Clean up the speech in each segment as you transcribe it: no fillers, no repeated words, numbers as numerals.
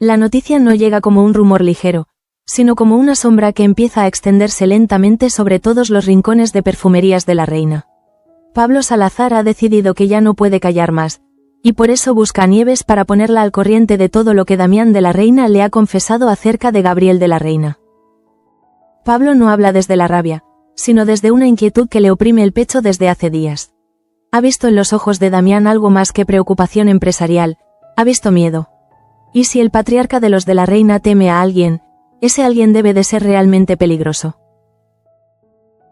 La noticia no llega como un rumor ligero, sino como una sombra que empieza a extenderse lentamente sobre todos los rincones de perfumerías de la reina. Pablo Salazar ha decidido que ya no puede callar más, y por eso busca a Nieves para ponerla al corriente de todo lo que Damián de la Reina le ha confesado acerca de Gabriel de la Reina. Pablo no habla desde la rabia, sino desde una inquietud que le oprime el pecho desde hace días. Ha visto en los ojos de Damián algo más que preocupación empresarial, ha visto miedo. Y si el patriarca de los de la Reina teme a alguien, ese alguien debe de ser realmente peligroso.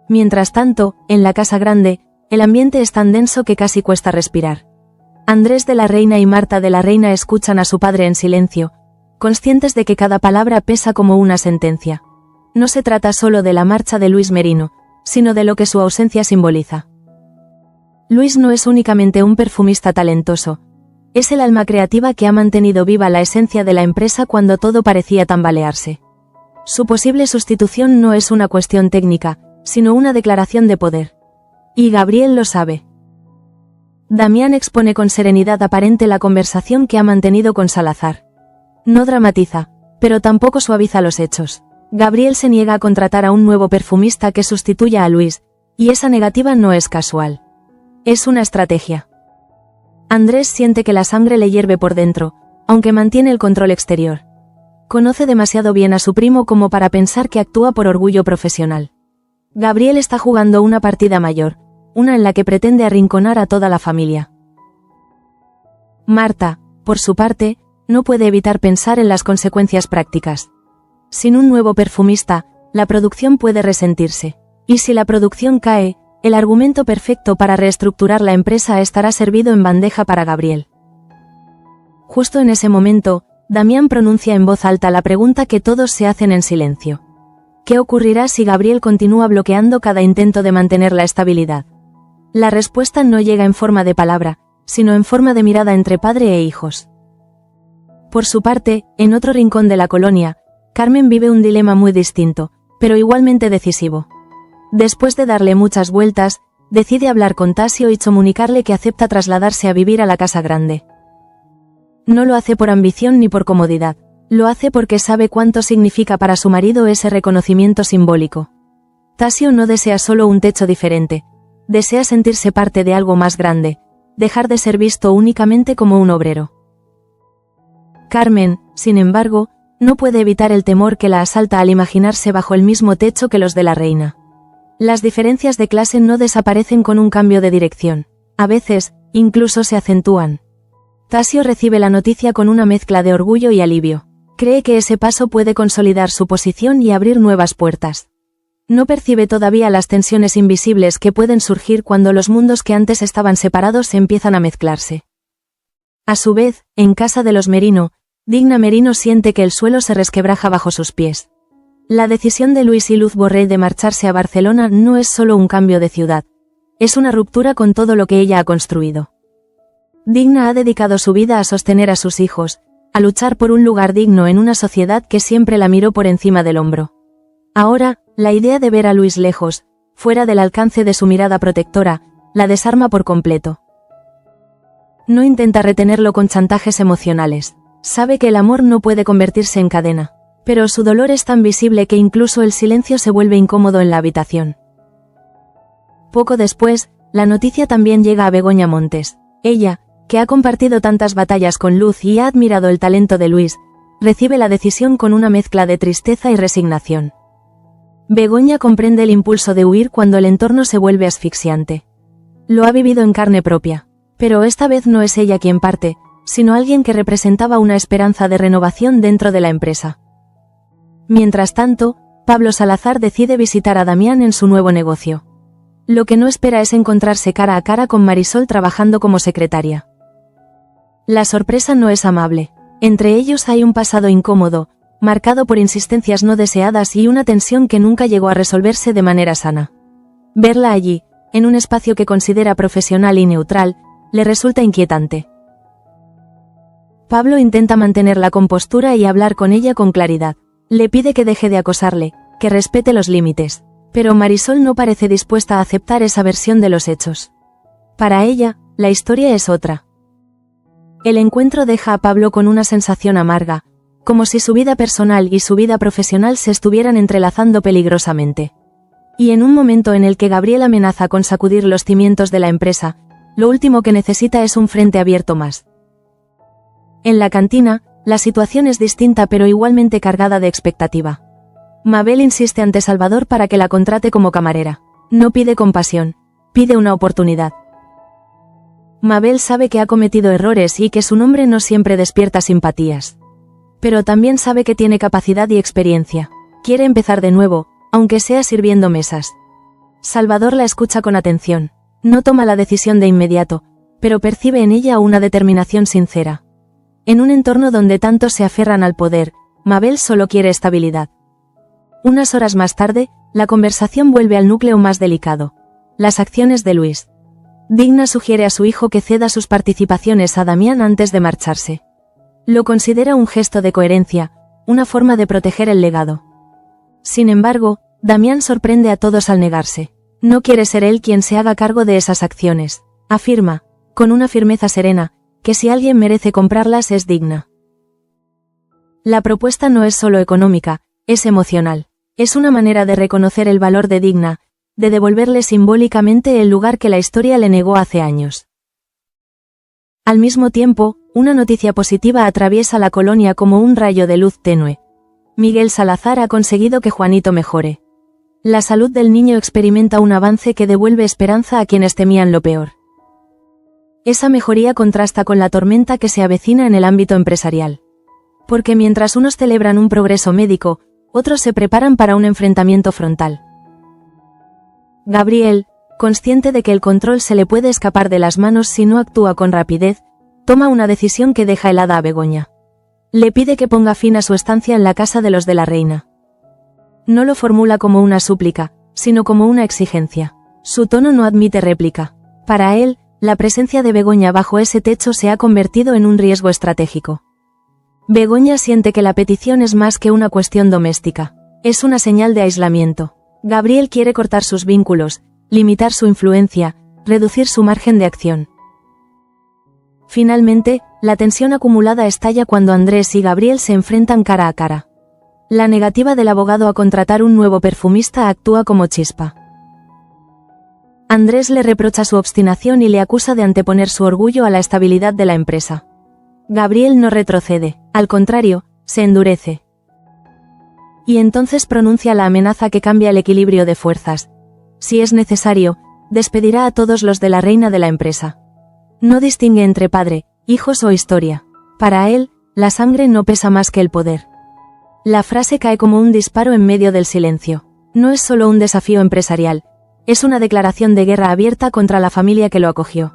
Mientras tanto, en la casa grande, el ambiente es tan denso que casi cuesta respirar. Andrés de la Reina y Marta de la Reina escuchan a su padre en silencio, conscientes de que cada palabra pesa como una sentencia. No se trata solo de la marcha de Luis Merino, sino de lo que su ausencia simboliza. Luis no es únicamente un perfumista talentoso, es el alma creativa que ha mantenido viva la esencia de la empresa cuando todo parecía tambalearse. Su posible sustitución no es una cuestión técnica, sino una declaración de poder. Y Gabriel lo sabe. Damián expone con serenidad aparente la conversación que ha mantenido con Salazar. No dramatiza, pero tampoco suaviza los hechos. Gabriel se niega a contratar a un nuevo perfumista que sustituya a Luis, y esa negativa no es casual. Es una estrategia. Andrés siente que la sangre le hierve por dentro, aunque mantiene el control exterior. Conoce demasiado bien a su primo como para pensar que actúa por orgullo profesional. Gabriel está jugando una partida mayor, una en la que pretende arrinconar a toda la familia. Marta, por su parte, no puede evitar pensar en las consecuencias prácticas. Sin un nuevo perfumista, la producción puede resentirse. Y si la producción cae, el argumento perfecto para reestructurar la empresa estará servido en bandeja para Gabriel. Justo en ese momento, Damián pronuncia en voz alta la pregunta que todos se hacen en silencio. ¿Qué ocurrirá si Gabriel continúa bloqueando cada intento de mantener la estabilidad? La respuesta no llega en forma de palabra, sino en forma de mirada entre padre e hijos. Por su parte, en otro rincón de la colonia, Carmen vive un dilema muy distinto, pero igualmente decisivo. Después de darle muchas vueltas, decide hablar con Tasio y comunicarle que acepta trasladarse a vivir a la casa grande. No lo hace por ambición ni por comodidad, lo hace porque sabe cuánto significa para su marido ese reconocimiento simbólico. Tasio no desea solo un techo diferente, desea sentirse parte de algo más grande, dejar de ser visto únicamente como un obrero. Carmen, sin embargo, no puede evitar el temor que la asalta al imaginarse bajo el mismo techo que los de la reina. Las diferencias de clase no desaparecen con un cambio de dirección, a veces, incluso se acentúan. Tasio recibe la noticia con una mezcla de orgullo y alivio. Cree que ese paso puede consolidar su posición y abrir nuevas puertas. No percibe todavía las tensiones invisibles que pueden surgir cuando los mundos que antes estaban separados empiezan a mezclarse. A su vez, en casa de los Merino, Digna Merino siente que el suelo se resquebraja bajo sus pies. La decisión de Luis y Luz Borrell de marcharse a Barcelona no es solo un cambio de ciudad, es una ruptura con todo lo que ella ha construido. Digna ha dedicado su vida a sostener a sus hijos, a luchar por un lugar digno en una sociedad que siempre la miró por encima del hombro. Ahora, la idea de ver a Luis lejos, fuera del alcance de su mirada protectora, la desarma por completo. No intenta retenerlo con chantajes emocionales. Sabe que el amor no puede convertirse en cadena, pero su dolor es tan visible que incluso el silencio se vuelve incómodo en la habitación. Poco después, la noticia también llega a Begoña Montes. Ella, que ha compartido tantas batallas con Luz y ha admirado el talento de Luis, recibe la decisión con una mezcla de tristeza y resignación. Begoña comprende el impulso de huir cuando el entorno se vuelve asfixiante. Lo ha vivido en carne propia, pero esta vez no es ella quien parte, sino alguien que representaba una esperanza de renovación dentro de la empresa. Mientras tanto, Pablo Salazar decide visitar a Damián en su nuevo negocio. Lo que no espera es encontrarse cara a cara con Marisol trabajando como secretaria. La sorpresa no es amable. Entre ellos hay un pasado incómodo, marcado por insistencias no deseadas y una tensión que nunca llegó a resolverse de manera sana. Verla allí, en un espacio que considera profesional y neutral, le resulta inquietante. Pablo intenta mantener la compostura y hablar con ella con claridad. Le pide que deje de acosarle, que respete los límites. Pero Marisol no parece dispuesta a aceptar esa versión de los hechos. Para ella, la historia es otra. El encuentro deja a Pablo con una sensación amarga, como si su vida personal y su vida profesional se estuvieran entrelazando peligrosamente. Y en un momento en el que Gabriel amenaza con sacudir los cimientos de la empresa, lo último que necesita es un frente abierto más. En la cantina, la situación es distinta pero igualmente cargada de expectativa. Mabel insiste ante Salvador para que la contrate como camarera. No pide compasión, pide una oportunidad. Mabel sabe que ha cometido errores y que su nombre no siempre despierta simpatías. Pero también sabe que tiene capacidad y experiencia. Quiere empezar de nuevo, aunque sea sirviendo mesas. Salvador la escucha con atención. No toma la decisión de inmediato, pero percibe en ella una determinación sincera. En un entorno donde tantos se aferran al poder, Mabel solo quiere estabilidad. Unas horas más tarde, la conversación vuelve al núcleo más delicado. Las acciones de Luis. Digna sugiere a su hijo que ceda sus participaciones a Damián antes de marcharse. Lo considera un gesto de coherencia, una forma de proteger el legado. Sin embargo, Damián sorprende a todos al negarse. No quiere ser él quien se haga cargo de esas acciones. Afirma, con una firmeza serena, que si alguien merece comprarlas es Digna. La propuesta no es solo económica, es emocional. Es una manera de reconocer el valor de Digna, de devolverle simbólicamente el lugar que la historia le negó hace años. Al mismo tiempo, una noticia positiva atraviesa la colonia como un rayo de luz tenue. Miguel Salazar ha conseguido que Juanito mejore. La salud del niño experimenta un avance que devuelve esperanza a quienes temían lo peor. Esa mejoría contrasta con la tormenta que se avecina en el ámbito empresarial. Porque mientras unos celebran un progreso médico, otros se preparan para un enfrentamiento frontal. Gabriel, consciente de que el control se le puede escapar de las manos si no actúa con rapidez, toma una decisión que deja helada a Begoña. Le pide que ponga fin a su estancia en la casa de los de la reina. No lo formula como una súplica, sino como una exigencia. Su tono no admite réplica. Para él, la presencia de Begoña bajo ese techo se ha convertido en un riesgo estratégico. Begoña siente que la petición es más que una cuestión doméstica. Es una señal de aislamiento. Gabriel quiere cortar sus vínculos, limitar su influencia, reducir su margen de acción. Finalmente, la tensión acumulada estalla cuando Andrés y Gabriel se enfrentan cara a cara. La negativa del abogado a contratar un nuevo perfumista actúa como chispa. Andrés le reprocha su obstinación y le acusa de anteponer su orgullo a la estabilidad de la empresa. Gabriel no retrocede, al contrario, se endurece. Y entonces pronuncia la amenaza que cambia el equilibrio de fuerzas. Si es necesario, despedirá a todos los de la reina de la empresa. No distingue entre padre, hijos o historia. Para él, la sangre no pesa más que el poder. La frase cae como un disparo en medio del silencio. No es solo un desafío empresarial, es una declaración de guerra abierta contra la familia que lo acogió.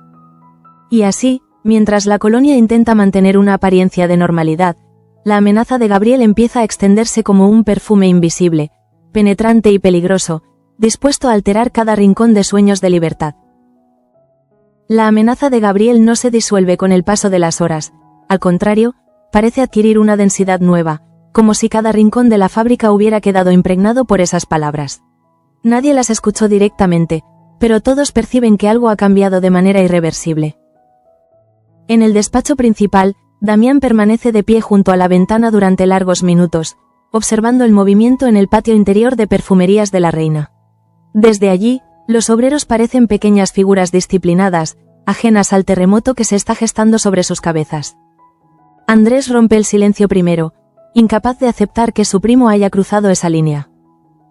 Y así, mientras la colonia intenta mantener una apariencia de normalidad, la amenaza de Gabriel empieza a extenderse como un perfume invisible, penetrante y peligroso, dispuesto a alterar cada rincón de sueños de libertad. La amenaza de Gabriel no se disuelve con el paso de las horas, al contrario, parece adquirir una densidad nueva, como si cada rincón de la fábrica hubiera quedado impregnado por esas palabras. Nadie las escuchó directamente, pero todos perciben que algo ha cambiado de manera irreversible. En el despacho principal, Damián permanece de pie junto a la ventana durante largos minutos, observando el movimiento en el patio interior de Perfumerías de la Reina. Desde allí, los obreros parecen pequeñas figuras disciplinadas, ajenas al terremoto que se está gestando sobre sus cabezas. Andrés rompe el silencio primero, incapaz de aceptar que su primo haya cruzado esa línea.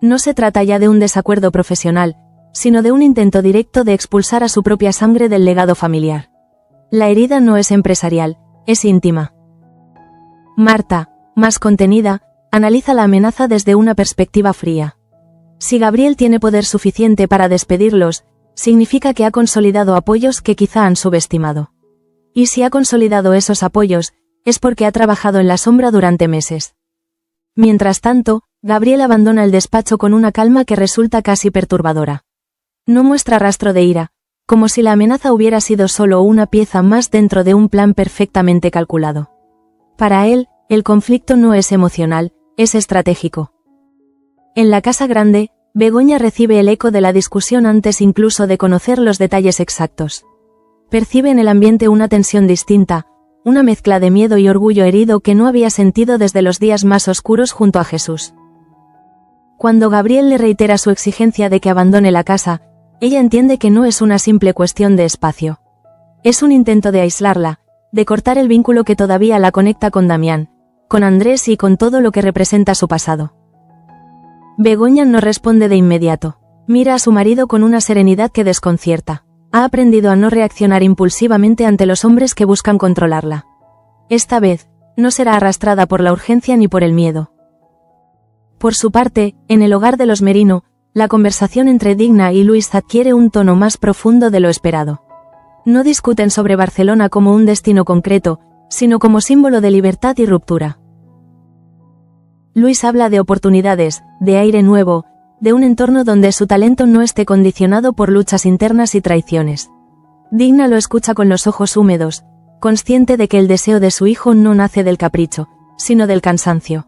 No se trata ya de un desacuerdo profesional, sino de un intento directo de expulsar a su propia sangre del legado familiar. La herida no es empresarial, es íntima. Marta, más contenida, analiza la amenaza desde una perspectiva fría. Si Gabriel tiene poder suficiente para despedirlos, significa que ha consolidado apoyos que quizá han subestimado. Y si ha consolidado esos apoyos, es porque ha trabajado en la sombra durante meses. Mientras tanto, Gabriel abandona el despacho con una calma que resulta casi perturbadora. No muestra rastro de ira, como si la amenaza hubiera sido solo una pieza más dentro de un plan perfectamente calculado. Para él, el conflicto no es emocional, es estratégico. En la casa grande, Begoña recibe el eco de la discusión antes incluso de conocer los detalles exactos. Percibe en el ambiente una tensión distinta, una mezcla de miedo y orgullo herido que no había sentido desde los días más oscuros junto a Jesús. Cuando Gabriel le reitera su exigencia de que abandone la casa, ella entiende que no es una simple cuestión de espacio. Es un intento de aislarla, de cortar el vínculo que todavía la conecta con Damián, con Andrés y con todo lo que representa su pasado. Begoña no responde de inmediato. Mira a su marido con una serenidad que desconcierta. Ha aprendido a no reaccionar impulsivamente ante los hombres que buscan controlarla. Esta vez, no será arrastrada por la urgencia ni por el miedo. Por su parte, en el hogar de los Merino, la conversación entre Digna y Luis adquiere un tono más profundo de lo esperado. No discuten sobre Barcelona como un destino concreto, sino como símbolo de libertad y ruptura. Luis habla de oportunidades, de aire nuevo, de un entorno donde su talento no esté condicionado por luchas internas y traiciones. Digna lo escucha con los ojos húmedos, consciente de que el deseo de su hijo no nace del capricho, sino del cansancio.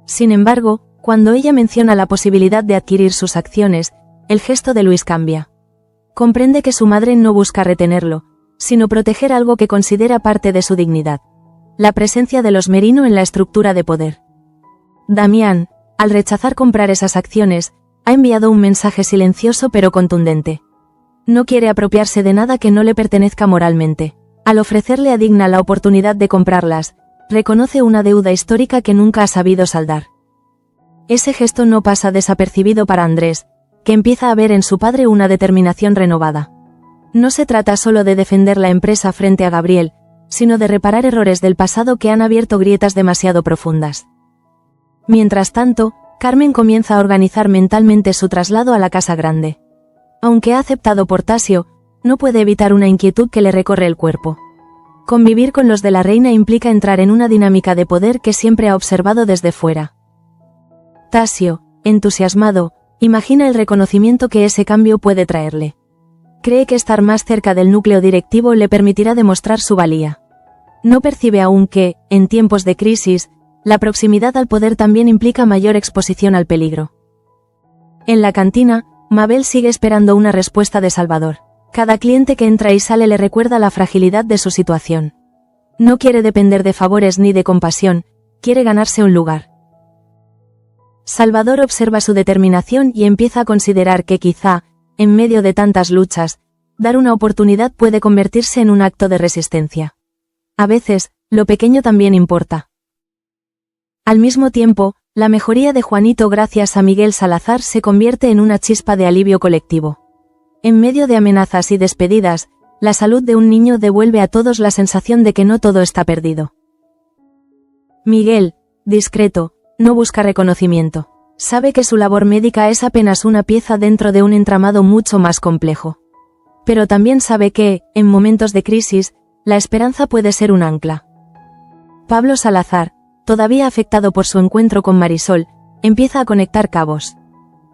Sin embargo, cuando ella menciona la posibilidad de adquirir sus acciones, el gesto de Luis cambia. Comprende que su madre no busca retenerlo, sino proteger algo que considera parte de su dignidad: la presencia de los Merino en la estructura de poder. Damián, al rechazar comprar esas acciones, ha enviado un mensaje silencioso pero contundente. No quiere apropiarse de nada que no le pertenezca moralmente. Al ofrecerle a Digna la oportunidad de comprarlas, reconoce una deuda histórica que nunca ha sabido saldar. Ese gesto no pasa desapercibido para Andrés, que empieza a ver en su padre una determinación renovada. No se trata solo de defender la empresa frente a Gabriel, sino de reparar errores del pasado que han abierto grietas demasiado profundas. Mientras tanto, Carmen comienza a organizar mentalmente su traslado a la casa grande. Aunque ha aceptado Portasio, no puede evitar una inquietud que le recorre el cuerpo. Convivir con los de la reina implica entrar en una dinámica de poder que siempre ha observado desde fuera. Tasio, entusiasmado, imagina el reconocimiento que ese cambio puede traerle. Cree que estar más cerca del núcleo directivo le permitirá demostrar su valía. No percibe aún que, en tiempos de crisis, la proximidad al poder también implica mayor exposición al peligro. En la cantina, Mabel sigue esperando una respuesta de Salvador. Cada cliente que entra y sale le recuerda la fragilidad de su situación. No quiere depender de favores ni de compasión, quiere ganarse un lugar. Salvador observa su determinación y empieza a considerar que quizá, en medio de tantas luchas, dar una oportunidad puede convertirse en un acto de resistencia. A veces, lo pequeño también importa. Al mismo tiempo, la mejoría de Juanito gracias a Miguel Salazar se convierte en una chispa de alivio colectivo. En medio de amenazas y despedidas, la salud de un niño devuelve a todos la sensación de que no todo está perdido. Miguel, discreto, no busca reconocimiento. Sabe que su labor médica es apenas una pieza dentro de un entramado mucho más complejo. Pero también sabe que, en momentos de crisis, la esperanza puede ser un ancla. Pablo Salazar, todavía afectado por su encuentro con Marisol, empieza a conectar cabos.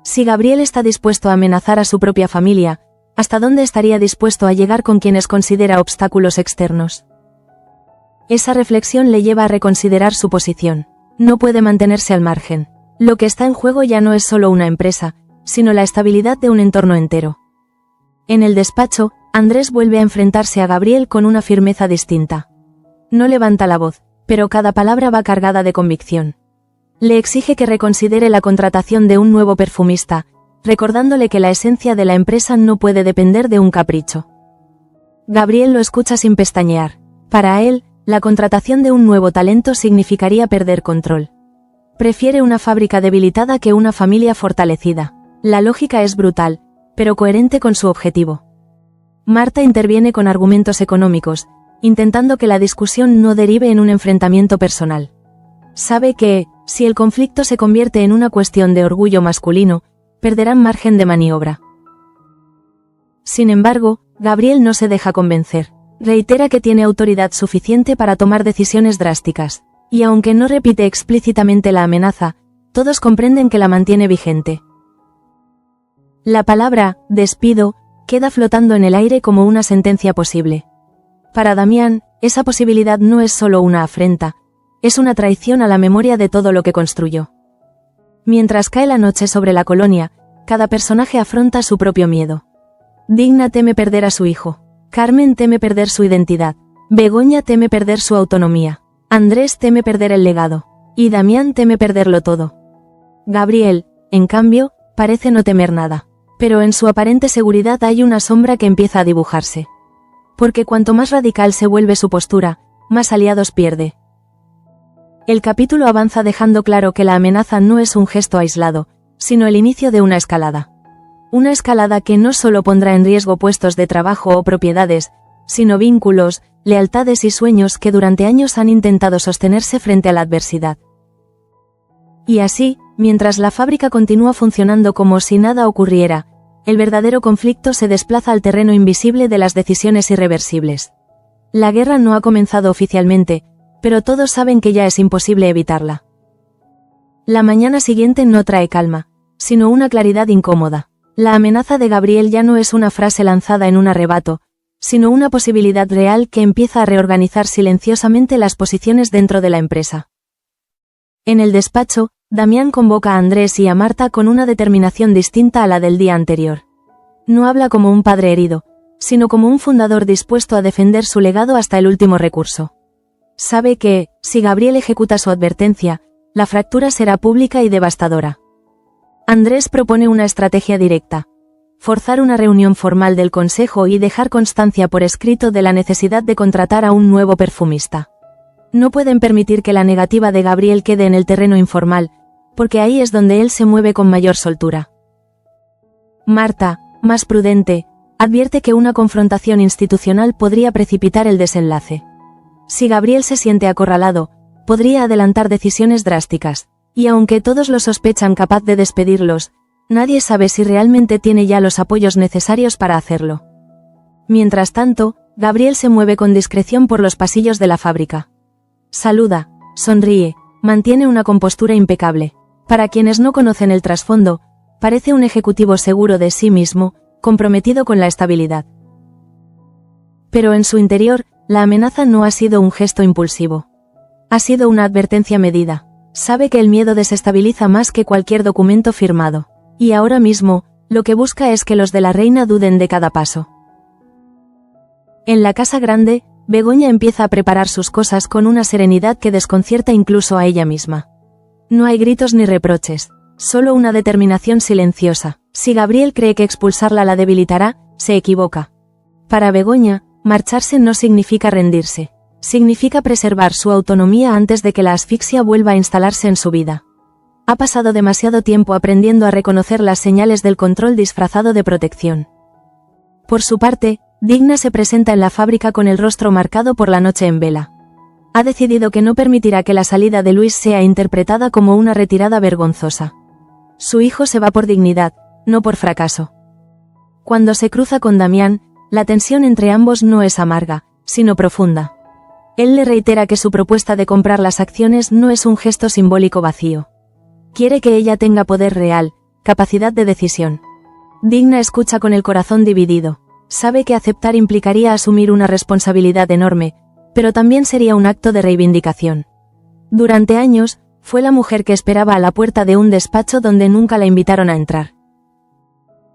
Si Gabriel está dispuesto a amenazar a su propia familia, ¿hasta dónde estaría dispuesto a llegar con quienes considera obstáculos externos? Esa reflexión le lleva a reconsiderar su posición. No puede mantenerse al margen. Lo que está en juego ya no es solo una empresa, sino la estabilidad de un entorno entero. En el despacho, Andrés vuelve a enfrentarse a Gabriel con una firmeza distinta. No levanta la voz, pero cada palabra va cargada de convicción. Le exige que reconsidere la contratación de un nuevo perfumista, recordándole que la esencia de la empresa no puede depender de un capricho. Gabriel lo escucha sin pestañear. Para él, la contratación de un nuevo talento significaría perder control. Prefiere una fábrica debilitada que una familia fortalecida. La lógica es brutal, pero coherente con su objetivo. Marta interviene con argumentos económicos, intentando que la discusión no derive en un enfrentamiento personal. Sabe que, si el conflicto se convierte en una cuestión de orgullo masculino, perderán margen de maniobra. Sin embargo, Gabriel no se deja convencer. Reitera que tiene autoridad suficiente para tomar decisiones drásticas. Y aunque no repite explícitamente la amenaza, todos comprenden que la mantiene vigente. La palabra, despido, queda flotando en el aire como una sentencia posible. Para Damián, esa posibilidad no es solo una afrenta, es una traición a la memoria de todo lo que construyó. Mientras cae la noche sobre la colonia, cada personaje afronta su propio miedo. Digna teme perder a su hijo. Carmen teme perder su identidad. Begoña teme perder su autonomía. Andrés teme perder el legado. Y Damián teme perderlo todo. Gabriel, en cambio, parece no temer nada. Pero en su aparente seguridad hay una sombra que empieza a dibujarse. Porque cuanto más radical se vuelve su postura, más aliados pierde. El capítulo avanza dejando claro que la amenaza no es un gesto aislado, sino el inicio de una escalada. Una escalada que no solo pondrá en riesgo puestos de trabajo o propiedades, sino vínculos, lealtades y sueños que durante años han intentado sostenerse frente a la adversidad. Y así, mientras la fábrica continúa funcionando como si nada ocurriera, el verdadero conflicto se desplaza al terreno invisible de las decisiones irreversibles. La guerra no ha comenzado oficialmente, pero todos saben que ya es imposible evitarla. La mañana siguiente no trae calma, sino una claridad incómoda. La amenaza de Gabriel ya no es una frase lanzada en un arrebato, sino una posibilidad real que empieza a reorganizar silenciosamente las posiciones dentro de la empresa. En el despacho, Damián convoca a Andrés y a Marta con una determinación distinta a la del día anterior. No habla como un padre herido, sino como un fundador dispuesto a defender su legado hasta el último recurso. Sabe que, si Gabriel ejecuta su advertencia, la fractura será pública y devastadora. Andrés propone una estrategia directa: forzar una reunión formal del consejo y dejar constancia por escrito de la necesidad de contratar a un nuevo perfumista. No pueden permitir que la negativa de Gabriel quede en el terreno informal, porque ahí es donde él se mueve con mayor soltura. Marta, más prudente, advierte que una confrontación institucional podría precipitar el desenlace. Si Gabriel se siente acorralado, podría adelantar decisiones drásticas, y aunque todos lo sospechan capaz de despedirlos, nadie sabe si realmente tiene ya los apoyos necesarios para hacerlo. Mientras tanto, Gabriel se mueve con discreción por los pasillos de la fábrica. Saluda, sonríe, mantiene una compostura impecable. Para quienes no conocen el trasfondo, parece un ejecutivo seguro de sí mismo, comprometido con la estabilidad. Pero en su interior, la amenaza no ha sido un gesto impulsivo. Ha sido una advertencia medida. Sabe que el miedo desestabiliza más que cualquier documento firmado. Y ahora mismo, lo que busca es que los de la reina duden de cada paso. En la casa grande, Begoña empieza a preparar sus cosas con una serenidad que desconcierta incluso a ella misma. No hay gritos ni reproches, solo una determinación silenciosa. Si Gabriel cree que expulsarla la debilitará, se equivoca. Para Begoña, marcharse no significa rendirse, significa preservar su autonomía antes de que la asfixia vuelva a instalarse en su vida. Ha pasado demasiado tiempo aprendiendo a reconocer las señales del control disfrazado de protección. Por su parte, Digna se presenta en la fábrica con el rostro marcado por la noche en vela. Ha decidido que no permitirá que la salida de Luis sea interpretada como una retirada vergonzosa. Su hijo se va por dignidad, no por fracaso. Cuando se cruza con Damián, la tensión entre ambos no es amarga, sino profunda. Él le reitera que su propuesta de comprar las acciones no es un gesto simbólico vacío. Quiere que ella tenga poder real, capacidad de decisión. Digna escucha con el corazón dividido. Sabe que aceptar implicaría asumir una responsabilidad enorme, pero también sería un acto de reivindicación. Durante años, fue la mujer que esperaba a la puerta de un despacho donde nunca la invitaron a entrar.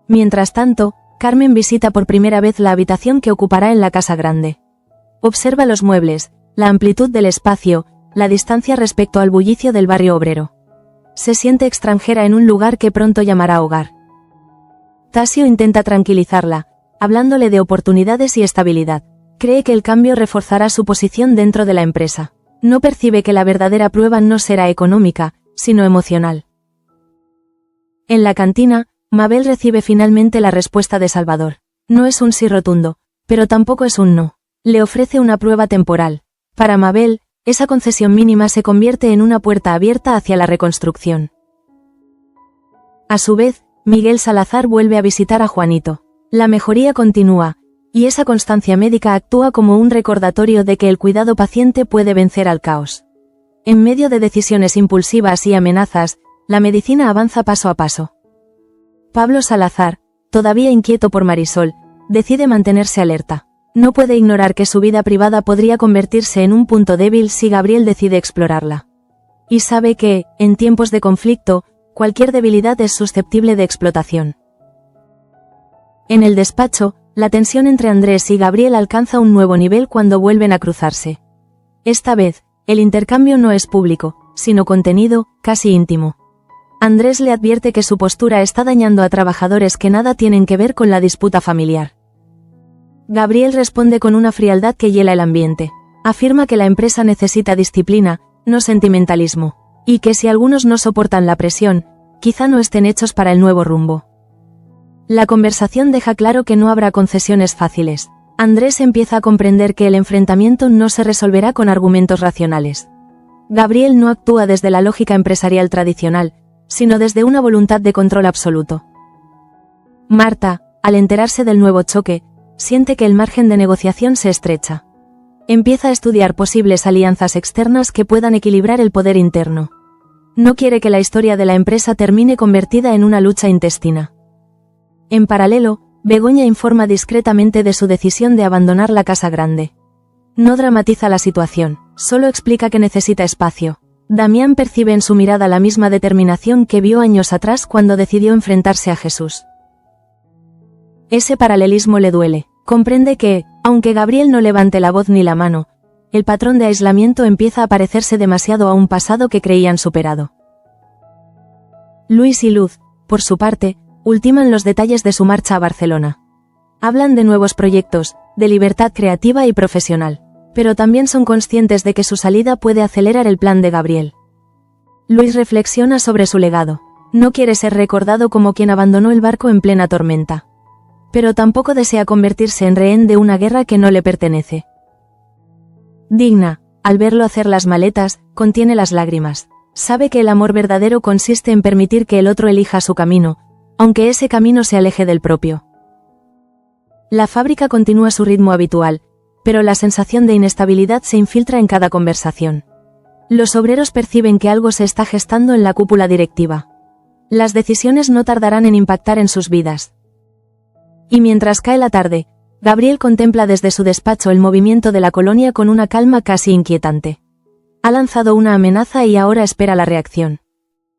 Mientras tanto, Carmen visita por primera vez la habitación que ocupará en la casa grande. Observa los muebles, la amplitud del espacio, la distancia respecto al bullicio del barrio obrero. Se siente extranjera en un lugar que pronto llamará hogar. Tasio intenta tranquilizarla, hablándole de oportunidades y estabilidad. Cree que el cambio reforzará su posición dentro de la empresa. No percibe que la verdadera prueba no será económica, sino emocional. En la cantina, Mabel recibe finalmente la respuesta de Salvador. No es un sí rotundo, pero tampoco es un no. Le ofrece una prueba temporal. Para Mabel, esa concesión mínima se convierte en una puerta abierta hacia la reconstrucción. A su vez, Miguel Salazar vuelve a visitar a Juanito. La mejoría continúa, y esa constancia médica actúa como un recordatorio de que el cuidado paciente puede vencer al caos. En medio de decisiones impulsivas y amenazas, la medicina avanza paso a paso. Pablo Salazar, todavía inquieto por Marisol, decide mantenerse alerta. No puede ignorar que su vida privada podría convertirse en un punto débil si Gabriel decide explorarla. Y sabe que, en tiempos de conflicto, cualquier debilidad es susceptible de explotación. En el despacho, la tensión entre Andrés y Gabriel alcanza un nuevo nivel cuando vuelven a cruzarse. Esta vez, el intercambio no es público, sino contenido, casi íntimo. Andrés le advierte que su postura está dañando a trabajadores que nada tienen que ver con la disputa familiar. Gabriel responde con una frialdad que hiela el ambiente. Afirma que la empresa necesita disciplina, no sentimentalismo, y que si algunos no soportan la presión, quizá no estén hechos para el nuevo rumbo. La conversación deja claro que no habrá concesiones fáciles. Andrés empieza a comprender que el enfrentamiento no se resolverá con argumentos racionales. Gabriel no actúa desde la lógica empresarial tradicional, sino desde una voluntad de control absoluto. Marta, al enterarse del nuevo choque, siente que el margen de negociación se estrecha. Empieza a estudiar posibles alianzas externas que puedan equilibrar el poder interno. No quiere que la historia de la empresa termine convertida en una lucha intestina. En paralelo, Begoña informa discretamente de su decisión de abandonar la casa grande. No dramatiza la situación, solo explica que necesita espacio. Damián percibe en su mirada la misma determinación que vio años atrás cuando decidió enfrentarse a Jesús. Ese paralelismo le duele. Comprende que, aunque Gabriel no levante la voz ni la mano, el patrón de aislamiento empieza a parecerse demasiado a un pasado que creían superado. Luis y Luz, por su parte, ultiman los detalles de su marcha a Barcelona. Hablan de nuevos proyectos, de libertad creativa y profesional, pero también son conscientes de que su salida puede acelerar el plan de Gabriel. Luis reflexiona sobre su legado. No quiere ser recordado como quien abandonó el barco en plena tormenta. Pero tampoco desea convertirse en rehén de una guerra que no le pertenece. Digna, al verlo hacer las maletas, contiene las lágrimas. Sabe que el amor verdadero consiste en permitir que el otro elija su camino, aunque ese camino se aleje del propio. La fábrica continúa su ritmo habitual, pero la sensación de inestabilidad se infiltra en cada conversación. Los obreros perciben que algo se está gestando en la cúpula directiva. Las decisiones no tardarán en impactar en sus vidas. Y mientras cae la tarde, Gabriel contempla desde su despacho el movimiento de la colonia con una calma casi inquietante. Ha lanzado una amenaza y ahora espera la reacción.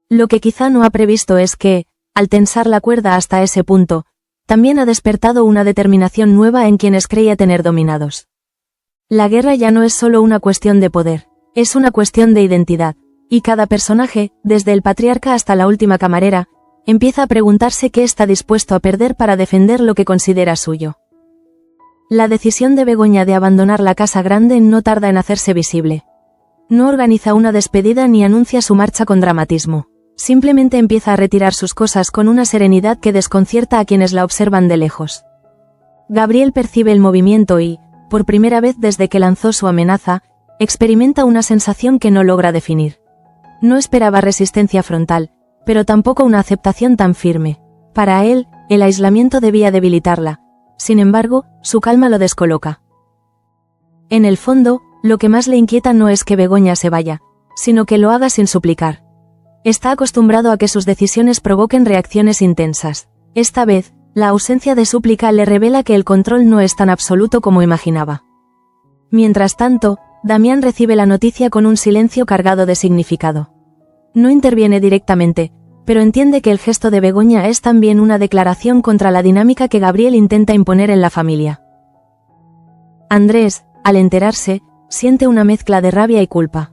Lo que quizá no ha previsto es que, al tensar la cuerda hasta ese punto, también ha despertado una determinación nueva en quienes creía tener dominados. La guerra ya no es solo una cuestión de poder, es una cuestión de identidad, y cada personaje, desde el patriarca hasta la última camarera, empieza a preguntarse qué está dispuesto a perder para defender lo que considera suyo. La decisión de Begoña de abandonar la casa grande no tarda en hacerse visible. No organiza una despedida ni anuncia su marcha con dramatismo. Simplemente empieza a retirar sus cosas con una serenidad que desconcierta a quienes la observan de lejos. Gabriel percibe el movimiento y, por primera vez desde que lanzó su amenaza, experimenta una sensación que no logra definir. No esperaba resistencia frontal, pero tampoco una aceptación tan firme. Para él, el aislamiento debía debilitarla. Sin embargo, su calma lo descoloca. En el fondo, lo que más le inquieta no es que Begoña se vaya, sino que lo haga sin suplicar. Está acostumbrado a que sus decisiones provoquen reacciones intensas. Esta vez, la ausencia de súplica le revela que el control no es tan absoluto como imaginaba. Mientras tanto, Damián recibe la noticia con un silencio cargado de significado. No interviene directamente, pero entiende que el gesto de Begoña es también una declaración contra la dinámica que Gabriel intenta imponer en la familia. Andrés, al enterarse, siente una mezcla de rabia y culpa.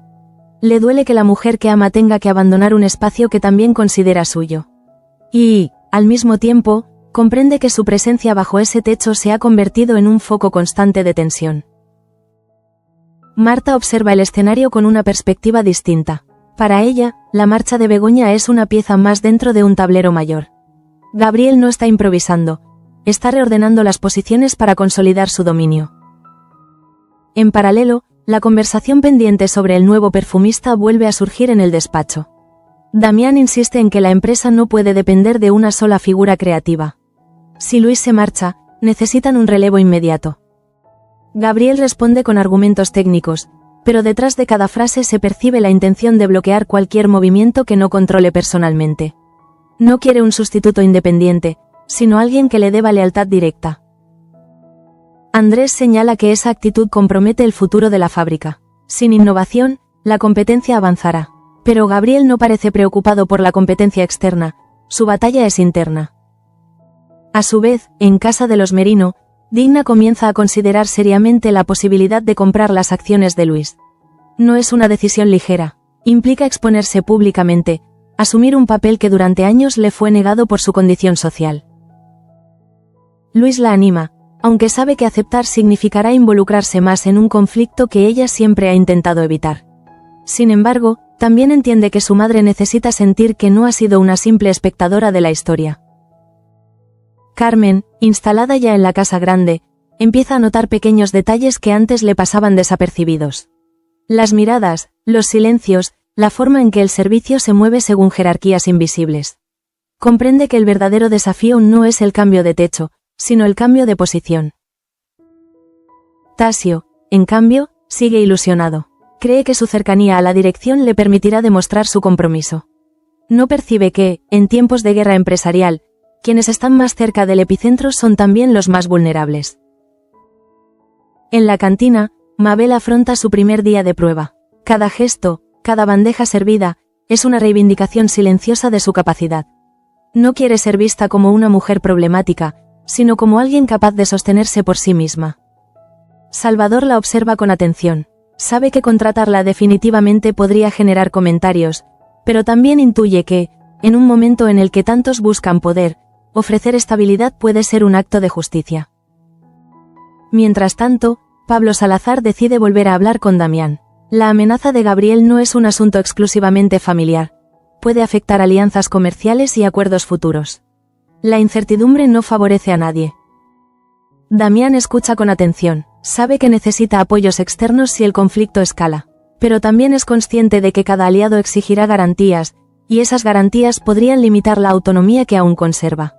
Le duele que la mujer que ama tenga que abandonar un espacio que también considera suyo. Y, al mismo tiempo, comprende que su presencia bajo ese techo se ha convertido en un foco constante de tensión. Marta observa el escenario con una perspectiva distinta. Para ella, la marcha de Begoña es una pieza más dentro de un tablero mayor. Gabriel no está improvisando, está reordenando las posiciones para consolidar su dominio. En paralelo, la conversación pendiente sobre el nuevo perfumista vuelve a surgir en el despacho. Damián insiste en que la empresa no puede depender de una sola figura creativa. Si Luis se marcha, necesitan un relevo inmediato. Gabriel responde con argumentos técnicos, pero detrás de cada frase se percibe la intención de bloquear cualquier movimiento que no controle personalmente. No quiere un sustituto independiente, sino alguien que le deba lealtad directa. Andrés señala que esa actitud compromete el futuro de la fábrica. Sin innovación, la competencia avanzará. Pero Gabriel no parece preocupado por la competencia externa, su batalla es interna. A su vez, en casa de los Merino, Digna comienza a considerar seriamente la posibilidad de comprar las acciones de Luis. No es una decisión ligera. Implica exponerse públicamente, asumir un papel que durante años le fue negado por su condición social. Luis la anima, aunque sabe que aceptar significará involucrarse más en un conflicto que ella siempre ha intentado evitar. Sin embargo, también entiende que su madre necesita sentir que no ha sido una simple espectadora de la historia. Carmen, instalada ya en la casa grande, empieza a notar pequeños detalles que antes le pasaban desapercibidos. Las miradas, los silencios, la forma en que el servicio se mueve según jerarquías invisibles. Comprende que el verdadero desafío no es el cambio de techo, sino el cambio de posición. Tasio, en cambio, sigue ilusionado. Cree que su cercanía a la dirección le permitirá demostrar su compromiso. No percibe que, en tiempos de guerra empresarial, quienes están más cerca del epicentro son también los más vulnerables. En la cantina, Mabel afronta su primer día de prueba. Cada gesto, cada bandeja servida, es una reivindicación silenciosa de su capacidad. No quiere ser vista como una mujer problemática, sino como alguien capaz de sostenerse por sí misma. Salvador la observa con atención. Sabe que contratarla definitivamente podría generar comentarios, pero también intuye que, en un momento en el que tantos buscan poder, ofrecer estabilidad puede ser un acto de justicia. Mientras tanto, Pablo Salazar decide volver a hablar con Damián. La amenaza de Gabriel no es un asunto exclusivamente familiar. Puede afectar alianzas comerciales y acuerdos futuros. La incertidumbre no favorece a nadie. Damián escucha con atención, sabe que necesita apoyos externos si el conflicto escala, pero también es consciente de que cada aliado exigirá garantías, y esas garantías podrían limitar la autonomía que aún conserva.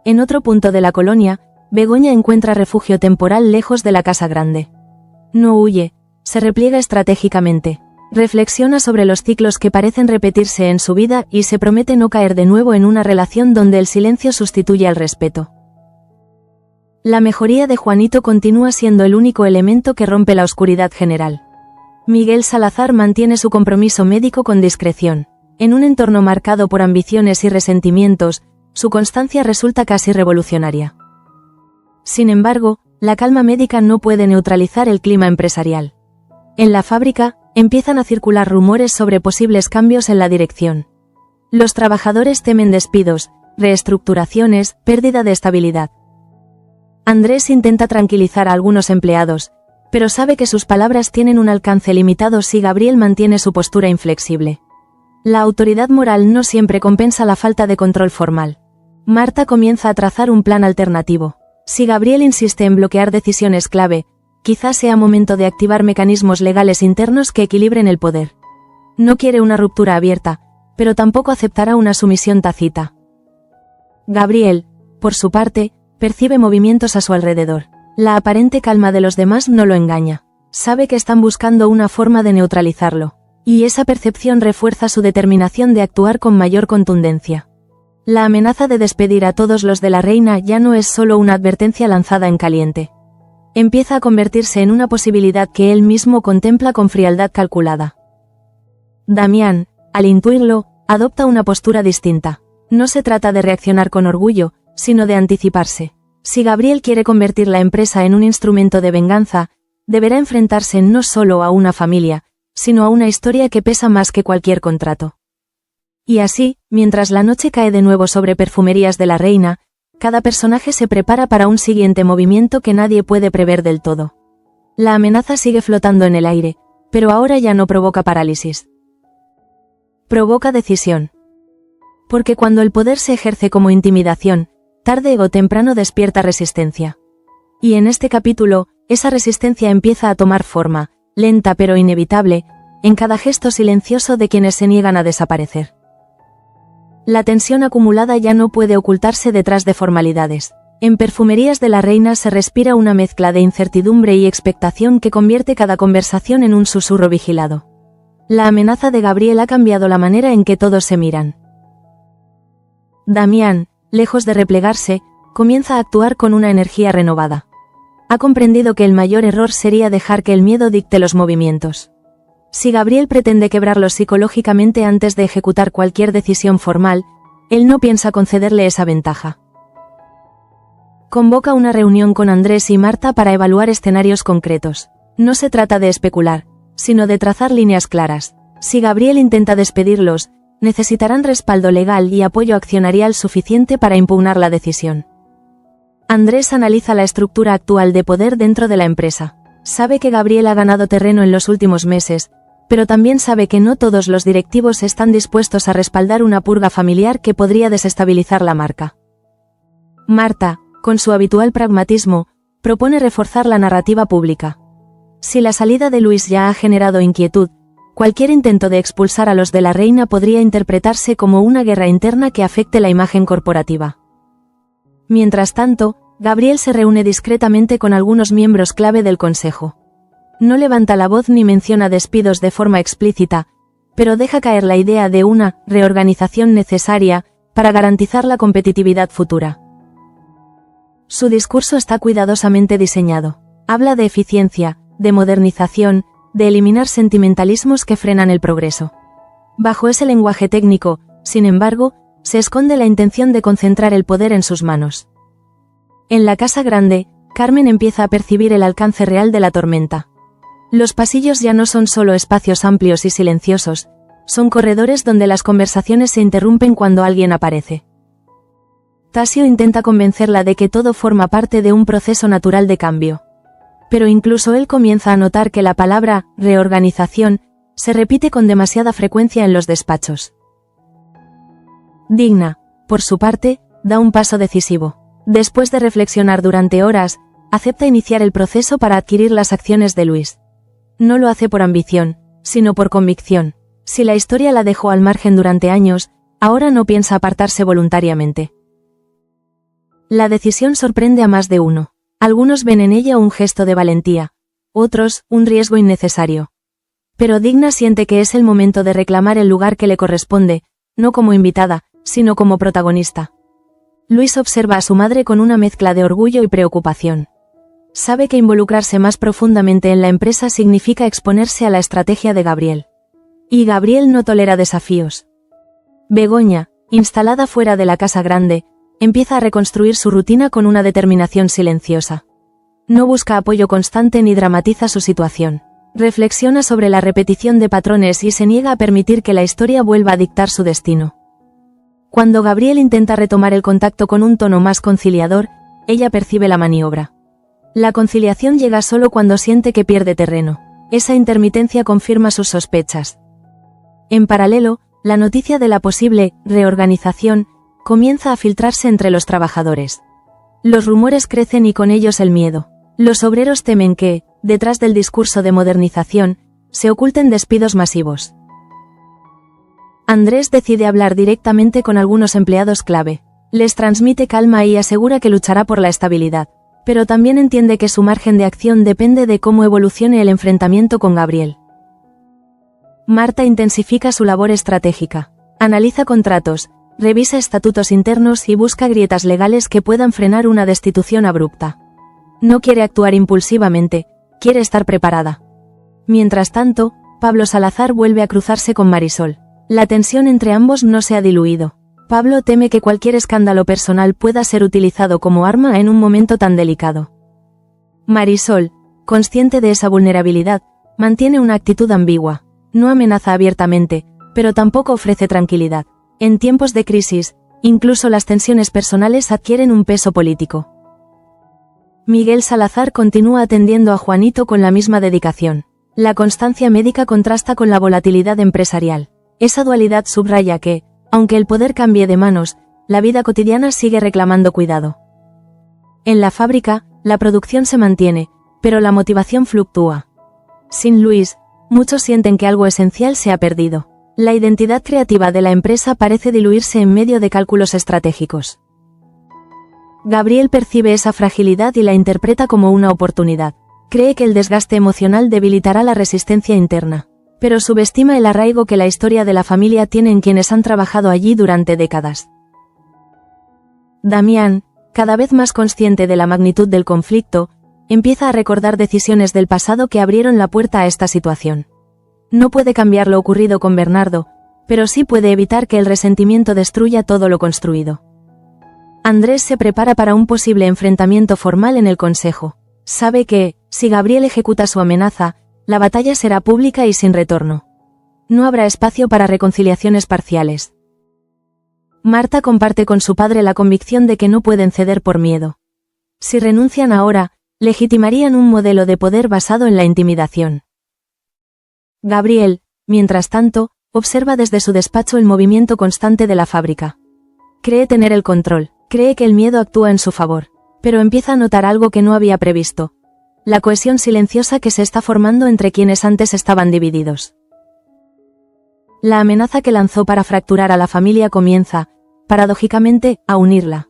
En otro punto de la colonia, Begoña encuentra refugio temporal lejos de la casa grande. No huye, se repliega estratégicamente, reflexiona sobre los ciclos que parecen repetirse en su vida y se promete no caer de nuevo en una relación donde el silencio sustituye al respeto. La mejoría de Juanito continúa siendo el único elemento que rompe la oscuridad general. Miguel Salazar mantiene su compromiso médico con discreción. En un entorno marcado por ambiciones y resentimientos, su constancia resulta casi revolucionaria. Sin embargo, la calma médica no puede neutralizar el clima empresarial. En la fábrica, empiezan a circular rumores sobre posibles cambios en la dirección. Los trabajadores temen despidos, reestructuraciones, pérdida de estabilidad. Andrés intenta tranquilizar a algunos empleados, pero sabe que sus palabras tienen un alcance limitado si Gabriel mantiene su postura inflexible. La autoridad moral no siempre compensa la falta de control formal. Marta comienza a trazar un plan alternativo. Si Gabriel insiste en bloquear decisiones clave, quizás sea momento de activar mecanismos legales internos que equilibren el poder. No quiere una ruptura abierta, pero tampoco aceptará una sumisión tácita. Gabriel, por su parte, percibe movimientos a su alrededor. La aparente calma de los demás no lo engaña. Sabe que están buscando una forma de neutralizarlo, y esa percepción refuerza su determinación de actuar con mayor contundencia. La amenaza de despedir a todos los de la reina ya no es solo una advertencia lanzada en caliente. Empieza a convertirse en una posibilidad que él mismo contempla con frialdad calculada. Damián, al intuirlo, adopta una postura distinta. No se trata de reaccionar con orgullo, sino de anticiparse. Si Gabriel quiere convertir la empresa en un instrumento de venganza, deberá enfrentarse no solo a una familia, sino a una historia que pesa más que cualquier contrato. Y así, mientras la noche cae de nuevo sobre Perfumerías de la Reina, cada personaje se prepara para un siguiente movimiento que nadie puede prever del todo. La amenaza sigue flotando en el aire, pero ahora ya no provoca parálisis. Provoca decisión. Porque cuando el poder se ejerce como intimidación, tarde o temprano despierta resistencia. Y en este capítulo, esa resistencia empieza a tomar forma, lenta pero inevitable, en cada gesto silencioso de quienes se niegan a desaparecer. La tensión acumulada ya no puede ocultarse detrás de formalidades. En Perfumerías de la Reina se respira una mezcla de incertidumbre y expectación que convierte cada conversación en un susurro vigilado. La amenaza de Gabriel ha cambiado la manera en que todos se miran. Damián, lejos de replegarse, comienza a actuar con una energía renovada. Ha comprendido que el mayor error sería dejar que el miedo dicte los movimientos. Si Gabriel pretende quebrarlo psicológicamente antes de ejecutar cualquier decisión formal, él no piensa concederle esa ventaja. Convoca una reunión con Andrés y Marta para evaluar escenarios concretos. No se trata de especular, sino de trazar líneas claras. Si Gabriel intenta despedirlos, necesitarán respaldo legal y apoyo accionarial suficiente para impugnar la decisión. Andrés analiza la estructura actual de poder dentro de la empresa. Sabe que Gabriel ha ganado terreno en los últimos meses, pero también sabe que no todos los directivos están dispuestos a respaldar una purga familiar que podría desestabilizar la marca. Marta, con su habitual pragmatismo, propone reforzar la narrativa pública. Si la salida de Luis ya ha generado inquietud, cualquier intento de expulsar a los de la reina podría interpretarse como una guerra interna que afecte la imagen corporativa. Mientras tanto, Gabriel se reúne discretamente con algunos miembros clave del consejo. No levanta la voz ni menciona despidos de forma explícita, pero deja caer la idea de una reorganización necesaria para garantizar la competitividad futura. Su discurso está cuidadosamente diseñado. Habla de eficiencia, de modernización, de eliminar sentimentalismos que frenan el progreso. Bajo ese lenguaje técnico, sin embargo, se esconde la intención de concentrar el poder en sus manos. En la casa grande, Carmen empieza a percibir el alcance real de la tormenta. Los pasillos ya no son solo espacios amplios y silenciosos, son corredores donde las conversaciones se interrumpen cuando alguien aparece. Tasio intenta convencerla de que todo forma parte de un proceso natural de cambio. Pero incluso él comienza a notar que la palabra reorganización se repite con demasiada frecuencia en los despachos. Digna, por su parte, da un paso decisivo. Después de reflexionar durante horas, acepta iniciar el proceso para adquirir las acciones de Luis. No lo hace por ambición, sino por convicción. Si la historia la dejó al margen durante años, ahora no piensa apartarse voluntariamente. La decisión sorprende a más de uno. Algunos ven en ella un gesto de valentía, otros, un riesgo innecesario. Pero Digna siente que es el momento de reclamar el lugar que le corresponde, no como invitada, sino como protagonista. Luis observa a su madre con una mezcla de orgullo y preocupación. Sabe que involucrarse más profundamente en la empresa significa exponerse a la estrategia de Gabriel. Y Gabriel no tolera desafíos. Begoña, instalada fuera de la casa grande, empieza a reconstruir su rutina con una determinación silenciosa. No busca apoyo constante ni dramatiza su situación. Reflexiona sobre la repetición de patrones y se niega a permitir que la historia vuelva a dictar su destino. Cuando Gabriel intenta retomar el contacto con un tono más conciliador, ella percibe la maniobra. La conciliación llega solo cuando siente que pierde terreno. Esa intermitencia confirma sus sospechas. En paralelo, la noticia de la posible reorganización comienza a filtrarse entre los trabajadores. Los rumores crecen y con ellos el miedo. Los obreros temen que, detrás del discurso de modernización, se oculten despidos masivos. Andrés decide hablar directamente con algunos empleados clave. Les transmite calma y asegura que luchará por la estabilidad, pero también entiende que su margen de acción depende de cómo evolucione el enfrentamiento con Gabriel. Marta intensifica su labor estratégica. Analiza contratos, revisa estatutos internos y busca grietas legales que puedan frenar una destitución abrupta. No quiere actuar impulsivamente, quiere estar preparada. Mientras tanto, Pablo Salazar vuelve a cruzarse con Marisol. La tensión entre ambos no se ha diluido. Pablo teme que cualquier escándalo personal pueda ser utilizado como arma en un momento tan delicado. Marisol, consciente de esa vulnerabilidad, mantiene una actitud ambigua. No amenaza abiertamente, pero tampoco ofrece tranquilidad. En tiempos de crisis, incluso las tensiones personales adquieren un peso político. Miguel Salazar continúa atendiendo a Juanito con la misma dedicación. La constancia médica contrasta con la volatilidad empresarial. Esa dualidad subraya que, aunque el poder cambie de manos, la vida cotidiana sigue reclamando cuidado. En la fábrica, la producción se mantiene, pero la motivación fluctúa. Sin Luis, muchos sienten que algo esencial se ha perdido. La identidad creativa de la empresa parece diluirse en medio de cálculos estratégicos. Gabriel percibe esa fragilidad y la interpreta como una oportunidad. Cree que el desgaste emocional debilitará la resistencia interna, pero subestima el arraigo que la historia de la familia tiene en quienes han trabajado allí durante décadas. Damián, cada vez más consciente de la magnitud del conflicto, empieza a recordar decisiones del pasado que abrieron la puerta a esta situación. No puede cambiar lo ocurrido con Bernardo, pero sí puede evitar que el resentimiento destruya todo lo construido. Andrés se prepara para un posible enfrentamiento formal en el consejo. Sabe que, si Gabriel ejecuta su amenaza, la batalla será pública y sin retorno. No habrá espacio para reconciliaciones parciales. Marta comparte con su padre la convicción de que no pueden ceder por miedo. Si renuncian ahora, legitimarían un modelo de poder basado en la intimidación. Gabriel, mientras tanto, observa desde su despacho el movimiento constante de la fábrica. Cree tener el control, cree que el miedo actúa en su favor, pero empieza a notar algo que no había previsto: la cohesión silenciosa que se está formando entre quienes antes estaban divididos. La amenaza que lanzó para fracturar a la familia comienza, paradójicamente, a unirla.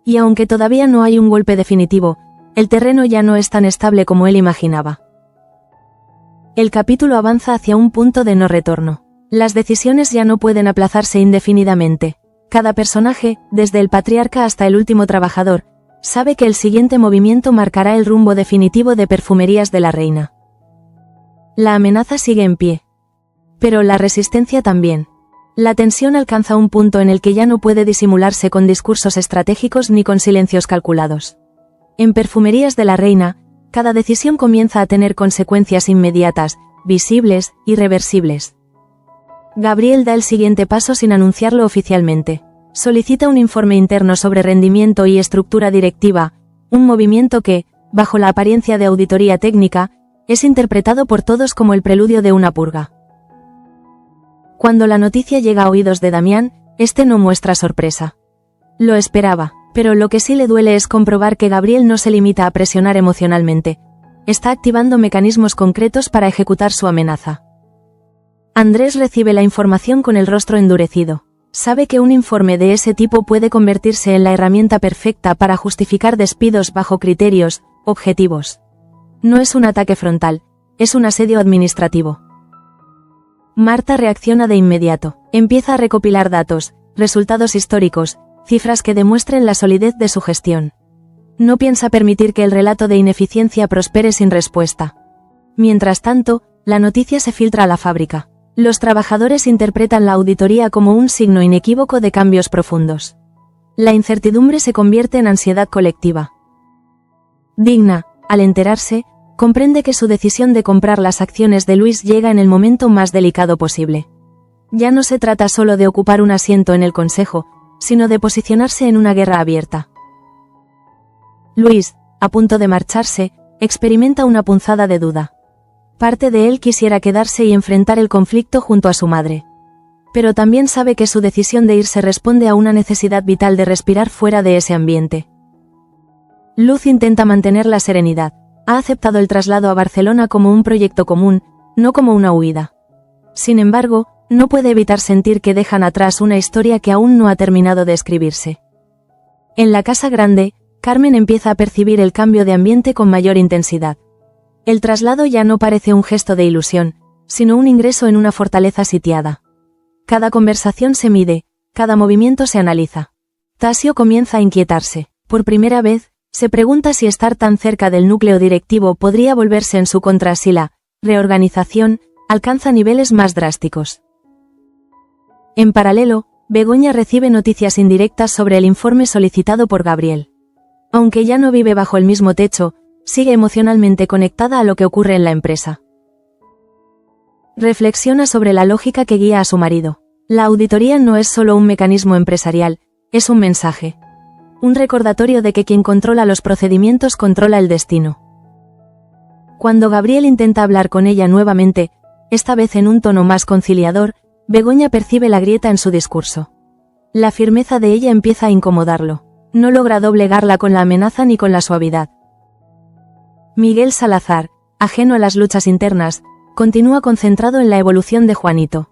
Y aunque todavía no hay un golpe definitivo, el terreno ya no es tan estable como él imaginaba. El capítulo avanza hacia un punto de no retorno. Las decisiones ya no pueden aplazarse indefinidamente. Cada personaje, desde el patriarca hasta el último trabajador, sabe que el siguiente movimiento marcará el rumbo definitivo de Perfumerías de la Reina. La amenaza sigue en pie. Pero la resistencia también. La tensión alcanza un punto en el que ya no puede disimularse con discursos estratégicos ni con silencios calculados. En Perfumerías de la Reina, cada decisión comienza a tener consecuencias inmediatas, visibles, irreversibles. Gabriel da el siguiente paso sin anunciarlo oficialmente. Solicita un informe interno sobre rendimiento y estructura directiva, un movimiento que, bajo la apariencia de auditoría técnica, es interpretado por todos como el preludio de una purga. Cuando la noticia llega a oídos de Damián, este no muestra sorpresa. Lo esperaba, pero lo que sí le duele es comprobar que Gabriel no se limita a presionar emocionalmente. Está activando mecanismos concretos para ejecutar su amenaza. Andrés recibe la información con el rostro endurecido. Sabe que un informe de ese tipo puede convertirse en la herramienta perfecta para justificar despidos bajo criterios objetivos. No es un ataque frontal, es un asedio administrativo. Marta reacciona de inmediato. Empieza a recopilar datos, resultados históricos, cifras que demuestren la solidez de su gestión. No piensa permitir que el relato de ineficiencia prospere sin respuesta. Mientras tanto, la noticia se filtra a la fábrica. Los trabajadores interpretan la auditoría como un signo inequívoco de cambios profundos. La incertidumbre se convierte en ansiedad colectiva. Digna, al enterarse, comprende que su decisión de comprar las acciones de Luis llega en el momento más delicado posible. Ya no se trata solo de ocupar un asiento en el consejo, sino de posicionarse en una guerra abierta. Luis, a punto de marcharse, experimenta una punzada de duda. Parte de él quisiera quedarse y enfrentar el conflicto junto a su madre. Pero también sabe que su decisión de irse responde a una necesidad vital de respirar fuera de ese ambiente. Luz intenta mantener la serenidad. Ha aceptado el traslado a Barcelona como un proyecto común, no como una huida. Sin embargo, no puede evitar sentir que dejan atrás una historia que aún no ha terminado de escribirse. En la casa grande, Carmen empieza a percibir el cambio de ambiente con mayor intensidad. El traslado ya no parece un gesto de ilusión, sino un ingreso en una fortaleza sitiada. Cada conversación se mide, cada movimiento se analiza. Tasio comienza a inquietarse. Por primera vez, se pregunta si estar tan cerca del núcleo directivo podría volverse en su contra si la reorganización alcanza niveles más drásticos. En paralelo, Begoña recibe noticias indirectas sobre el informe solicitado por Gabriel. Aunque ya no vive bajo el mismo techo, sigue emocionalmente conectada a lo que ocurre en la empresa. Reflexiona sobre la lógica que guía a su marido. La auditoría no es solo un mecanismo empresarial, es un mensaje. Un recordatorio de que quien controla los procedimientos controla el destino. Cuando Gabriel intenta hablar con ella nuevamente, esta vez en un tono más conciliador, Begoña percibe la grieta en su discurso. La firmeza de ella empieza a incomodarlo. No logra doblegarla con la amenaza ni con la suavidad. Miguel Salazar, ajeno a las luchas internas, continúa concentrado en la evolución de Juanito.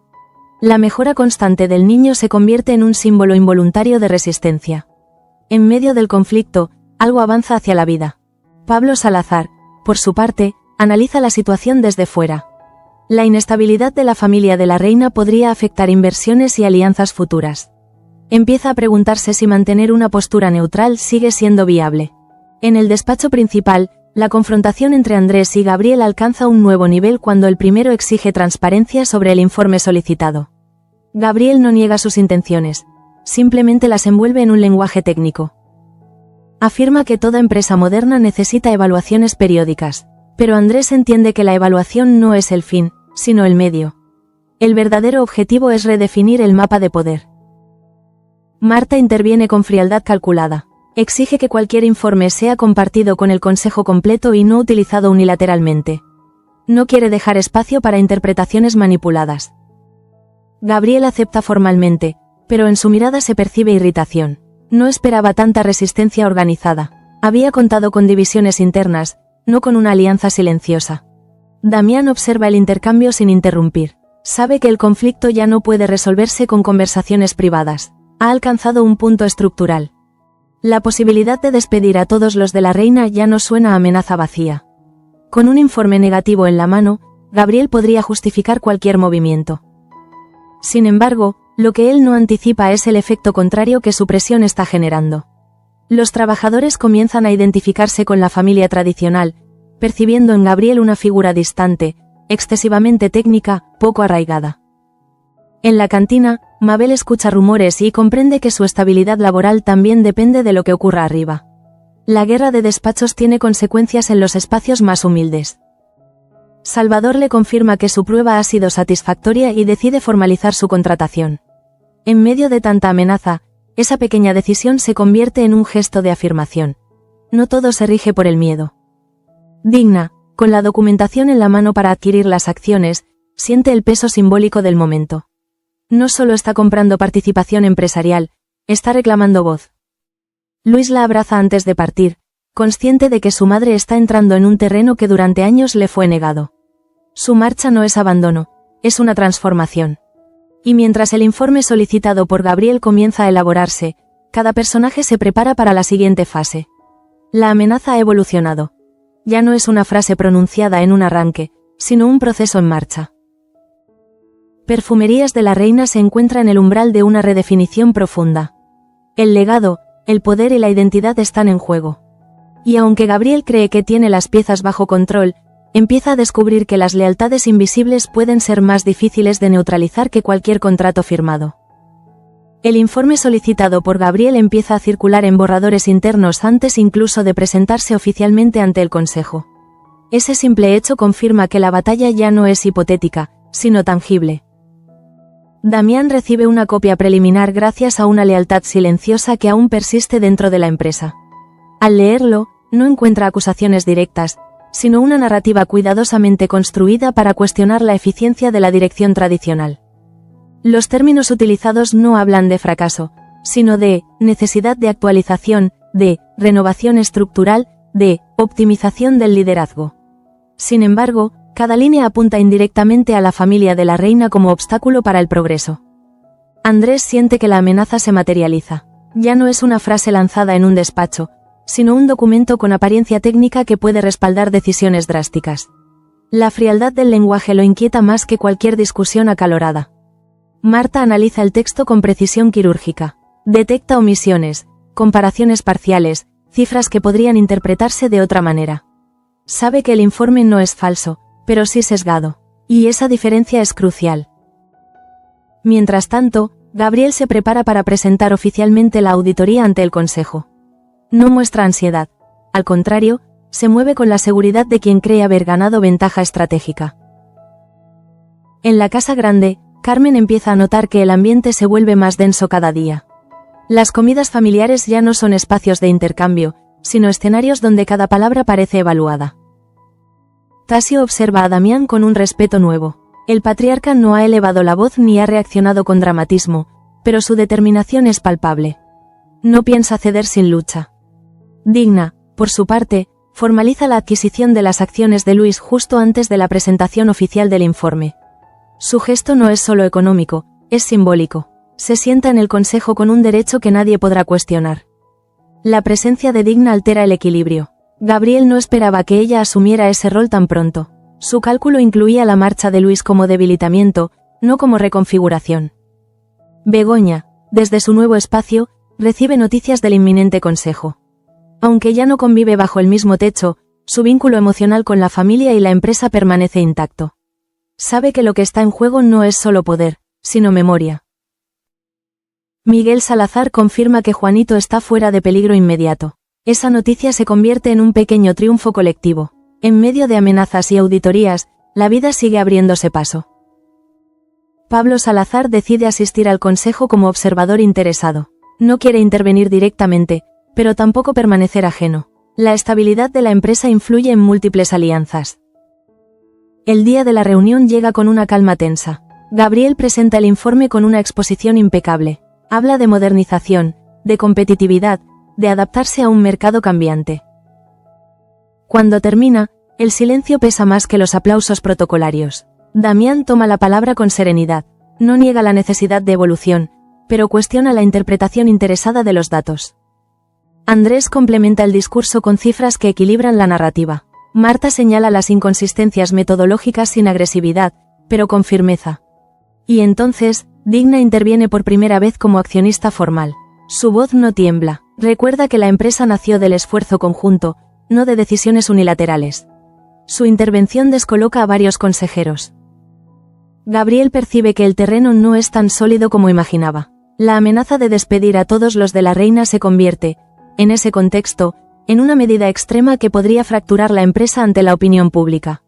La mejora constante del niño se convierte en un símbolo involuntario de resistencia. En medio del conflicto, algo avanza hacia la vida. Pablo Salazar, por su parte, analiza la situación desde fuera. La inestabilidad de la familia de la reina podría afectar inversiones y alianzas futuras. Empieza a preguntarse si mantener una postura neutral sigue siendo viable. En el despacho principal, la confrontación entre Andrés y Gabriel alcanza un nuevo nivel cuando el primero exige transparencia sobre el informe solicitado. Gabriel no niega sus intenciones, simplemente las envuelve en un lenguaje técnico. Afirma que toda empresa moderna necesita evaluaciones periódicas, pero Andrés entiende que la evaluación no es el fin, sino el medio. El verdadero objetivo es redefinir el mapa de poder. Marta interviene con frialdad calculada. Exige que cualquier informe sea compartido con el consejo completo y no utilizado unilateralmente. No quiere dejar espacio para interpretaciones manipuladas. Gabriel acepta formalmente, pero en su mirada se percibe irritación. No esperaba tanta resistencia organizada. Había contado con divisiones internas, no con una alianza silenciosa. Damián observa el intercambio sin interrumpir. Sabe que el conflicto ya no puede resolverse con conversaciones privadas. Ha alcanzado un punto estructural. La posibilidad de despedir a todos los de la reina ya no suena a amenaza vacía. Con un informe negativo en la mano, Gabriel podría justificar cualquier movimiento. Sin embargo, lo que él no anticipa es el efecto contrario que su presión está generando. Los trabajadores comienzan a identificarse con la familia tradicional, percibiendo en Gabriel una figura distante, excesivamente técnica, poco arraigada. En la cantina, Mabel escucha rumores y comprende que su estabilidad laboral también depende de lo que ocurra arriba. La guerra de despachos tiene consecuencias en los espacios más humildes. Salvador le confirma que su prueba ha sido satisfactoria y decide formalizar su contratación. En medio de tanta amenaza, esa pequeña decisión se convierte en un gesto de afirmación. No todo se rige por el miedo. Digna, con la documentación en la mano para adquirir las acciones, siente el peso simbólico del momento. No solo está comprando participación empresarial, está reclamando voz. Luis la abraza antes de partir, consciente de que su madre está entrando en un terreno que durante años le fue negado. Su marcha no es abandono, es una transformación. Y mientras el informe solicitado por Gabriel comienza a elaborarse, cada personaje se prepara para la siguiente fase. La amenaza ha evolucionado. Ya no es una frase pronunciada en un arranque, sino un proceso en marcha. Perfumerías de la Reina se encuentra en el umbral de una redefinición profunda. El legado, el poder y la identidad están en juego. Y aunque Gabriel cree que tiene las piezas bajo control, empieza a descubrir que las lealtades invisibles pueden ser más difíciles de neutralizar que cualquier contrato firmado. El informe solicitado por Gabriel empieza a circular en borradores internos antes incluso de presentarse oficialmente ante el Consejo. Ese simple hecho confirma que la batalla ya no es hipotética, sino tangible. Damián recibe una copia preliminar gracias a una lealtad silenciosa que aún persiste dentro de la empresa. Al leerlo, no encuentra acusaciones directas, sino una narrativa cuidadosamente construida para cuestionar la eficiencia de la dirección tradicional. Los términos utilizados no hablan de fracaso, sino de necesidad de actualización, de renovación estructural, de optimización del liderazgo. Sin embargo, cada línea apunta indirectamente a la familia de la reina como obstáculo para el progreso. Andrés siente que la amenaza se materializa. Ya no es una frase lanzada en un despacho, sino un documento con apariencia técnica que puede respaldar decisiones drásticas. La frialdad del lenguaje lo inquieta más que cualquier discusión acalorada. Marta analiza el texto con precisión quirúrgica. Detecta omisiones, comparaciones parciales, cifras que podrían interpretarse de otra manera. Sabe que el informe no es falso, pero sí sesgado, y esa diferencia es crucial. Mientras tanto, Gabriel se prepara para presentar oficialmente la auditoría ante el Consejo. No muestra ansiedad, al contrario, se mueve con la seguridad de quien cree haber ganado ventaja estratégica. En la casa grande, Carmen empieza a notar que el ambiente se vuelve más denso cada día. Las comidas familiares ya no son espacios de intercambio, sino escenarios donde cada palabra parece evaluada. Tasio observa a Damián con un respeto nuevo. El patriarca no ha elevado la voz ni ha reaccionado con dramatismo, pero su determinación es palpable. No piensa ceder sin lucha. Digna, por su parte, formaliza la adquisición de las acciones de Luis justo antes de la presentación oficial del informe. Su gesto no es solo económico, es simbólico. Se sienta en el consejo con un derecho que nadie podrá cuestionar. La presencia de Digna altera el equilibrio. Gabriel no esperaba que ella asumiera ese rol tan pronto. Su cálculo incluía la marcha de Luis como debilitamiento, no como reconfiguración. Begoña, desde su nuevo espacio, recibe noticias del inminente consejo. Aunque ya no convive bajo el mismo techo, su vínculo emocional con la familia y la empresa permanece intacto. Sabe que lo que está en juego no es solo poder, sino memoria. Miguel Salazar confirma que Juanito está fuera de peligro inmediato. Esa noticia se convierte en un pequeño triunfo colectivo. En medio de amenazas y auditorías, la vida sigue abriéndose paso. Pablo Salazar decide asistir al consejo como observador interesado. No quiere intervenir directamente, pero tampoco permanecer ajeno. La estabilidad de la empresa influye en múltiples alianzas. El día de la reunión llega con una calma tensa. Gabriel presenta el informe con una exposición impecable. Habla de modernización, de competitividad, de adaptarse a un mercado cambiante. Cuando termina, el silencio pesa más que los aplausos protocolarios. Damián toma la palabra con serenidad. No niega la necesidad de evolución, pero cuestiona la interpretación interesada de los datos. Andrés complementa el discurso con cifras que equilibran la narrativa. Marta señala las inconsistencias metodológicas sin agresividad, pero con firmeza. Y entonces, Digna interviene por primera vez como accionista formal. Su voz no tiembla. Recuerda que la empresa nació del esfuerzo conjunto, no de decisiones unilaterales. Su intervención descoloca a varios consejeros. Gabriel percibe que el terreno no es tan sólido como imaginaba. La amenaza de despedir a todos los de la Reina se convierte, en ese contexto, en una medida extrema que podría fracturar la empresa ante la opinión pública.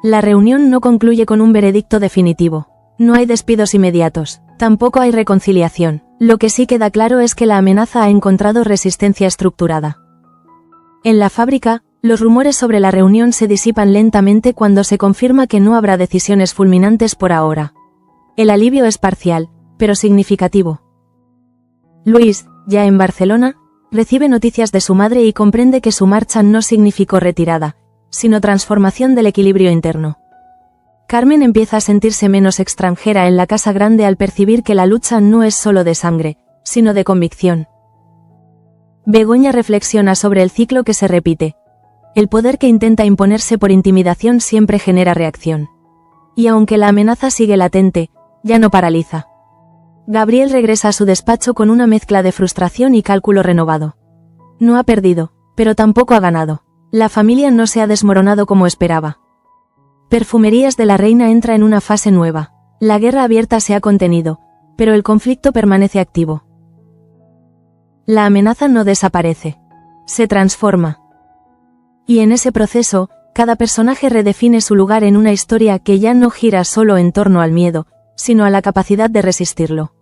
La reunión no concluye con un veredicto definitivo. No hay despidos inmediatos, tampoco hay reconciliación. Lo que sí queda claro es que la amenaza ha encontrado resistencia estructurada. En la fábrica, los rumores sobre la reunión se disipan lentamente cuando se confirma que no habrá decisiones fulminantes por ahora. El alivio es parcial, pero significativo. Luis, ya en Barcelona, recibe noticias de su madre y comprende que su marcha no significó retirada, sino transformación del equilibrio interno. Carmen empieza a sentirse menos extranjera en la casa grande al percibir que la lucha no es solo de sangre, sino de convicción. Begoña reflexiona sobre el ciclo que se repite. El poder que intenta imponerse por intimidación siempre genera reacción. Y aunque la amenaza sigue latente, ya no paraliza. Gabriel regresa a su despacho con una mezcla de frustración y cálculo renovado. No ha perdido, pero tampoco ha ganado. La familia no se ha desmoronado como esperaba. Perfumerías de la Reina entra en una fase nueva. La guerra abierta se ha contenido, pero el conflicto permanece activo. La amenaza no desaparece. Se transforma. Y en ese proceso, cada personaje redefine su lugar en una historia que ya no gira solo en torno al miedo, sino a la capacidad de resistirlo.